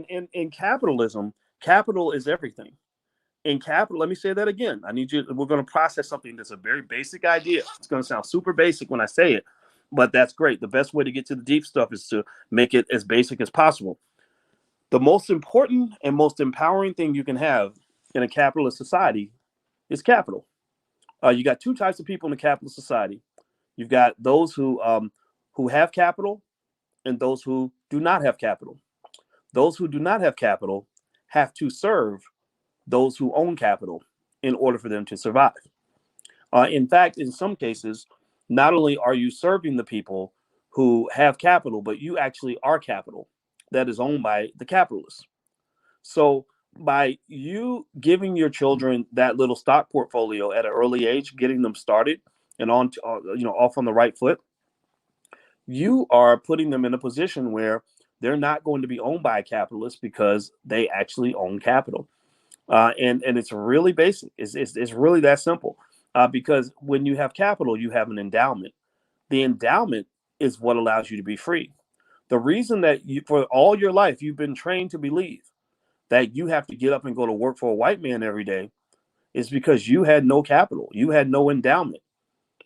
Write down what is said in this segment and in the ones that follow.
In capitalism, capital is everything. In capital, let me say that again. We're going to process something that's a very basic idea. It's going to sound super basic when I say it, but that's great. The best way to get to the deep stuff is to make it as basic as possible. The most important and most empowering thing you can have in a capitalist society is capital. You got two types of people in a capitalist society. You've got those who have capital and those who do not have capital. Those who do not have capital have to serve those who own capital in order for them to survive. In fact, in some cases, not only are you serving the people who have capital, but you actually are capital that is owned by the capitalists. So by you giving your children that little stock portfolio at an early age, getting them started and off on the right foot, you are putting them in a position where they're not going to be owned by a capitalist because they actually own capital. And it's really basic. It's really that simple. Because when you have capital, you have an endowment. The endowment is what allows you to be free. The reason that for all your life, you've been trained to believe that you have to get up and go to work for a white man every day is because you had no capital. You had no endowment.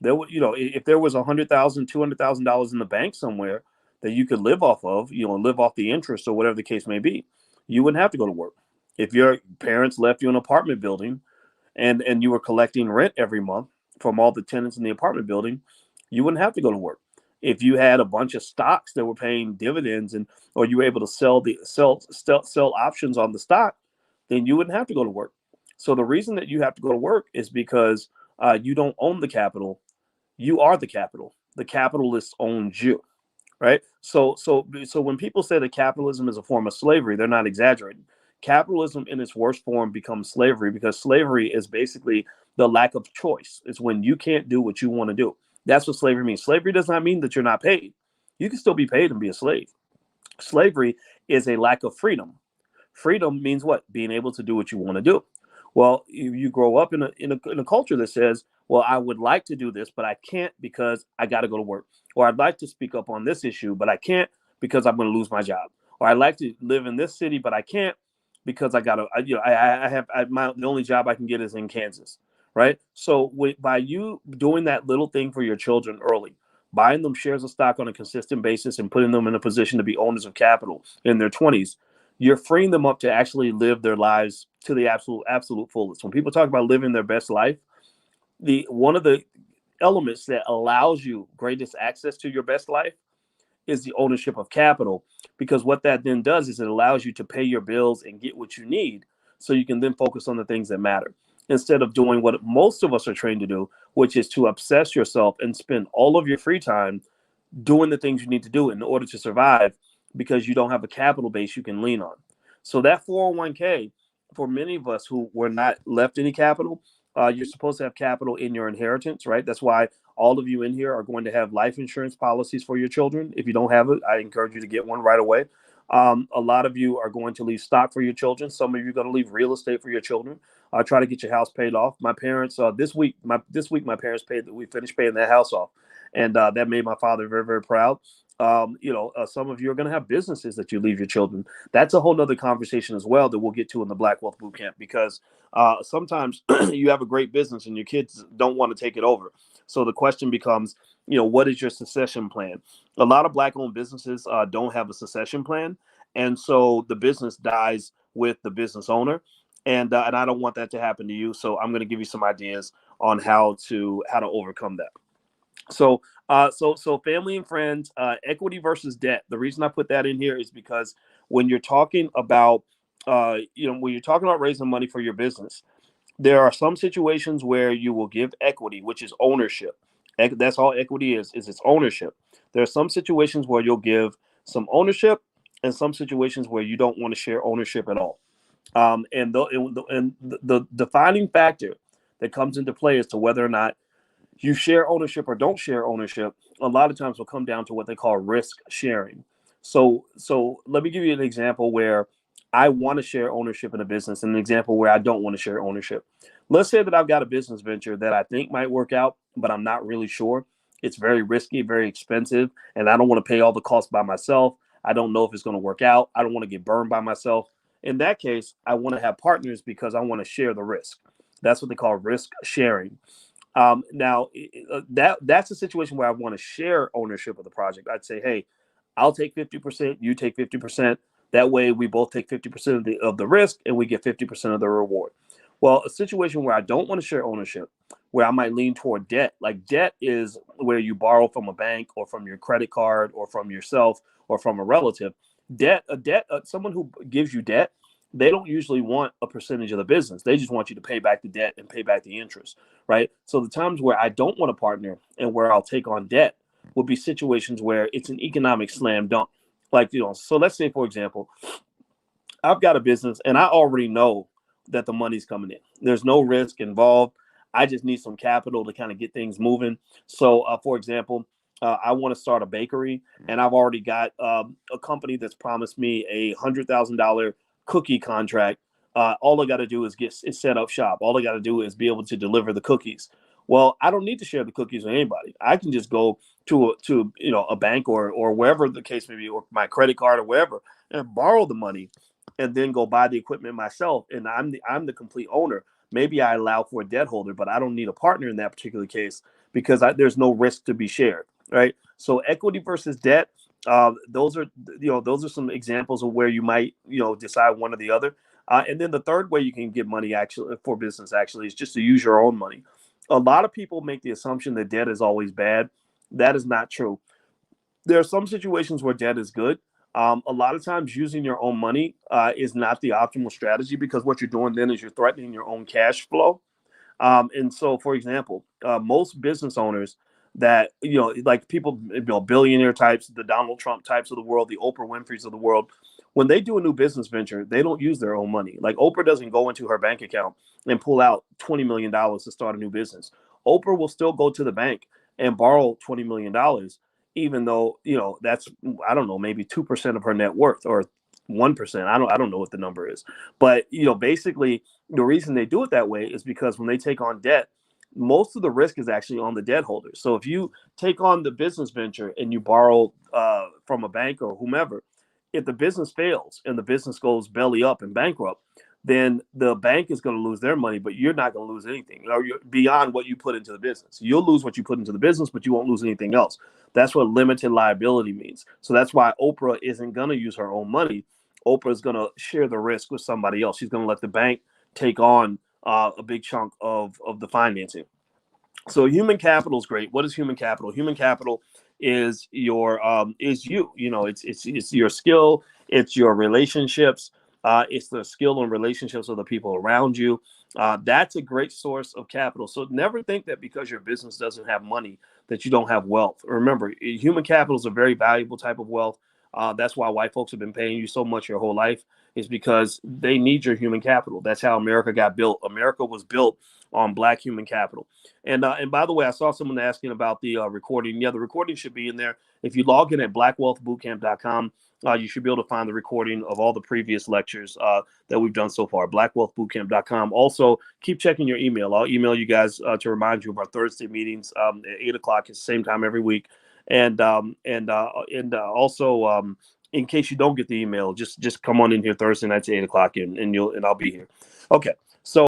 If there was $100,000, $200,000 in the bank somewhere that you could live off of, live off the interest or whatever the case may be, you wouldn't have to go to work. If your parents left you an apartment building and you were collecting rent every month from all the tenants in the apartment building, you wouldn't have to go to work. If you had a bunch of stocks that were paying dividends or you were able to sell options on the stock, then you wouldn't have to go to work. So the reason that you have to go to work is because you don't own the capital. You are the capital. The capitalist owns you, right? So when people say that capitalism is a form of slavery, they're not exaggerating. Capitalism in its worst form becomes slavery because slavery is basically the lack of choice. It's when you can't do what you want to do. That's what slavery means. Slavery does not mean that you're not paid. You can still be paid and be a slave. Slavery is a lack of freedom. Freedom means what? Being able to do what you want to do. Well, you grow up in a culture that says, well, I would like to do this, but I can't because I got to go to work. Or I'd like to speak up on this issue, but I can't because I'm going to lose my job. Or I'd like to live in this city, but I can't because the only job I can get is in Kansas, right? So by you doing that little thing for your children early, buying them shares of stock on a consistent basis and putting them in a position to be owners of capital in their 20s, you're freeing them up to actually live their lives to the absolute fullest. When people talk about living their best life, one of the elements that allows you greatest access to your best life is the ownership of capital, because what that then does is it allows you to pay your bills and get what you need so you can then focus on the things that matter instead of doing what most of us are trained to do, which is to obsess yourself and spend all of your free time doing the things you need to do in order to survive because you don't have a capital base you can lean on. So that 401k, for many of us who were not left any capital, you're supposed to have capital in your inheritance, right? That's why all of you in here are going to have life insurance policies for your children. If you don't have it, I encourage you to get one right away. A lot of you are going to leave stock for your children. Some of you are going to leave real estate for your children. Try to get your house paid off. My parents, this week, my parents we finished paying that house off. And that made my father very, very proud. Some of you are going to have businesses that you leave your children. That's a whole nother conversation as well that we'll get to in the Black Wealth Bootcamp, because sometimes you have a great business and your kids don't want to take it over. So the question becomes, what is your succession plan? A lot of Black-owned businesses don't have a succession plan. And so the business dies with the business owner. And I don't want that to happen to you. So I'm going to give you some ideas on how to overcome that. So family and friends, equity versus debt. The reason I put that in here is because when you're talking about, raising money for your business, there are some situations where you will give equity, which is ownership. That's all equity is its ownership. There are some situations where you'll give some ownership and some situations where you don't want to share ownership at all. And the defining factor that comes into play as to whether or not you share ownership or don't share ownership, a lot of times will come down to what they call risk sharing. So let me give you an example where I want to share ownership in a business and an example where I don't want to share ownership. Let's say that I've got a business venture that I think might work out, but I'm not really sure. It's very risky, very expensive, and I don't want to pay all the costs by myself. I don't know if it's going to work out. I don't want to get burned by myself. In that case, I want to have partners because I want to share the risk. That's what they call risk sharing. Now, that's a situation where I want to share ownership of the project. I'd say, hey, I'll take 50%, you take 50%. That way, we both take 50% of the risk, and we get 50% of the reward. Well, a situation where I don't want to share ownership, where I might lean toward debt, like debt is where you borrow from a bank or from your credit card or from yourself or from a relative. Someone who gives you debt, they don't usually want a percentage of the business. They just want you to pay back the debt and pay back the interest, right? So the times where I don't want to partner and where I'll take on debt would be situations where it's an economic slam dunk. Like, so let's say, for example, I've got a business and I already know that the money's coming in. There's no risk involved. I just need some capital to kind of get things moving. So, for example, I want to start a bakery, and I've already got a company that's promised me $100,000 cookie contract. All I got to do is set up shop. All I got to do is be able to deliver the cookies. Well, I don't need to share the cookies with anybody. I can just go to a bank or wherever the case may be, or my credit card or wherever, and borrow the money, and then go buy the equipment myself. And I'm the complete owner. Maybe I allow for a debt holder, but I don't need a partner in that particular case because there's no risk to be shared, right? So equity versus debt, those are some examples of where you might decide one or the other. And then the third way you can get money actually for business actually is just to use your own money. A lot of people make the assumption that debt is always bad. That is not true. There are some situations where debt is good. A lot of times using your own money is not the optimal strategy because what you're doing then is you're threatening your own cash flow. And so, for example, most business owners that, like people, billionaire types, the Donald Trump types of the world, the Oprah Winfrey's of the world, when they do a new business venture, they don't use their own money. Like Oprah doesn't go into her bank account and pull out $20 million to start a new business. Oprah will still go to the bank and borrow $20 million, even though, that's, I don't know, maybe 2% of her net worth or 1%. I don't know what the number is. But, basically, the reason they do it that way is because when they take on debt, most of the risk is actually on the debt holder. So if you take on the business venture and you borrow from a bank or whomever, if the business fails and the business goes belly up and bankrupt, then the bank is going to lose their money, but you're not going to lose anything or you're beyond what you put into the business. You'll lose what you put into the business, but you won't lose anything else. That's what limited liability means. So that's why Oprah isn't going to use her own money. Oprah is going to share the risk with somebody else. She's going to let the bank take on a big chunk of the financing. So human capital is great. What is human capital? Human capital is is you. It's your skill. It's your relationships. It's the skill and relationships of the people around you. That's a great source of capital. So never think that because your business doesn't have money that you don't have wealth. Remember, human capital is a very valuable type of wealth. That's why white folks have been paying you so much your whole life, is because they need your human capital. That's how America got built. America was built on Black human capital. And by the way, I saw someone asking about the recording. Yeah, the recording should be in there. If you log in at blackwealthbootcamp.com, you should be able to find the recording of all the previous lectures that we've done so far, blackwealthbootcamp.com. Also, keep checking your email. I'll email you guys to remind you of our Thursday meetings at 8 o'clock. It's the same time every week. And also, in case you don't get the email, just come on in here Thursday nights at 8 o'clock and I'll be here. Okay.